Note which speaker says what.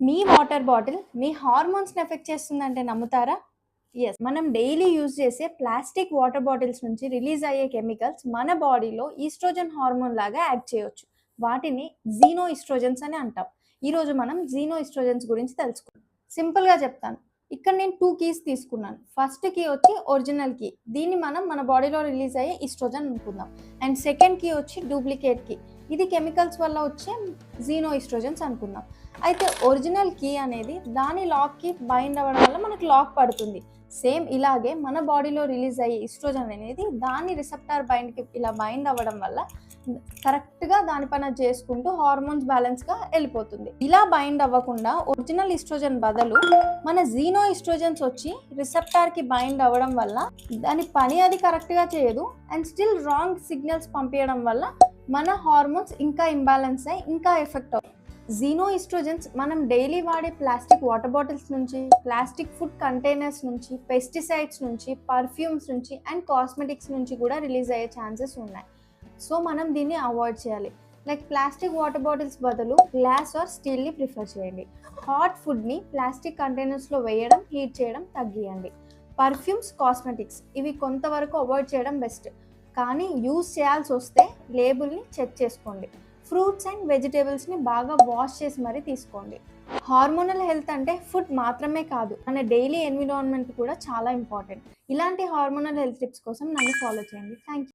Speaker 1: మీ water bottle మీ హార్మోన్స్‌ని effect చేస్తుందంటే నమ్ముతారా? Yes. మనం డైలీ యూజ్ చేసే ప్లాస్టిక్ వాటర్ బాటిల్స్ నుంచి రిలీజ్ అయ్యే కెమికల్స్ మన బాడీలో ఈస్ట్రోజన్ హార్మోన్ లాగా యాక్ట్ చేయొచ్చు. వాటిని జీనో ఈస్ట్రోజన్స్ అని అంటాం. ఈరోజు మనం జీనో ఈస్ట్రోజన్స్ గురించి తెలుసుకుందాం. సింపుల్‌గా చెప్తాను. ఇక్కడ నేను 2 కీస్ తీసుకున్నాను. ఫస్ట్ కీ వచ్చి ఒరిజినల్ కీ. దీన్ని మనం మన బాడీలో రిలీజ్ అయ్యే ఈస్ట్రోజన్ అనుకుందాం. అండ్ సెకండ్ కీ వచ్చి డూప్లికేట్ కీ. ఇది కెమికల్స్ వల్ల వచ్చే జీనో ఈస్ట్రోజన్స్ అనుకుందాం. అయితే ఒరిజినల్ కీ అనేది దాని లాక్‌కి బైండ్ అవ్వడం వల్ల మనకు లాక్ పడుతుంది. సేమ్ ఇలాగే మన బాడీలో రిలీజ్ అయ్యే ఈస్ట్రోజన్ అనేది దాని రిసెప్టార్ బైండ్‌కి ఇలా బైండ్ అవ్వడం వల్ల కరెక్ట్‌గా దాని పని అది చేసుకుంటూ హార్మోన్స్ బ్యాలెన్స్‌గా వెళ్ళిపోతుంది. ఇలా బైండ్ అవ్వకుండా ఒరిజినల్ ఈస్ట్రోజన్ బదులు మన జీనో ఈస్ట్రోజన్స్ వచ్చి రిసెప్టార్‌కి బైండ్ అవ్వడం వల్ల దాని పని అది కరెక్ట్‌గా చేయదు. అండ్ స్టిల్ రాంగ్ సిగ్నల్స్ పంపియడం వల్ల మన హార్మోన్స్ ఇంకా ఇంబాలెన్స్ అయ్యి ఇంకా ఎఫెక్ట్ అవుతాయి. జీనో ఈస్ట్రోజన్స్ మనం డైలీ వాడే ప్లాస్టిక్ వాటర్ బాటిల్స్ నుంచి, ప్లాస్టిక్ ఫుడ్ కంటైనర్స్ నుంచి, పెస్టిసైడ్స్ నుంచి, పర్ఫ్యూమ్స్ నుంచి అండ్ కాస్మెటిక్స్ నుంచి కూడా రిలీజ్ అయ్యే ఛాన్సెస్ ఉన్నాయి. సో మనం దీన్ని అవాయిడ్ చేయాలి. లైక్ ప్లాస్టిక్ వాటర్ బాటిల్స్ బదులు గ్లాస్ ఆర్ స్టీల్ని ప్రిఫర్ చేయండి. హాట్ ఫుడ్ని ప్లాస్టిక్ కంటైనర్స్లో వేయడం, హీట్ చేయడం తగ్గియండి. పర్ఫ్యూమ్స్, కాస్మెటిక్స్ ఇవి కొంతవరకు అవాయిడ్ చేయడం బెస్ట్. కానీ యూజ్ చేయాల్సి వస్తే లేబుల్ని చెక్ చేసుకోండి. ఫ్రూట్స్ అండ్ వెజిటేబుల్స్ని బాగా వాష్ చేసి మరీ తీసుకోండి. హార్మోనల్ హెల్త్ అంటే ఫుడ్ మాత్రమే కాదు, మన డైలీ ఎన్విరాన్మెంట్ కూడా చాలా ఇంపార్టెంట్. ఇలాంటి హార్మోనల్ హెల్త్ టిప్స్ కోసం నన్ను ఫాలో చేయండి. Thank you.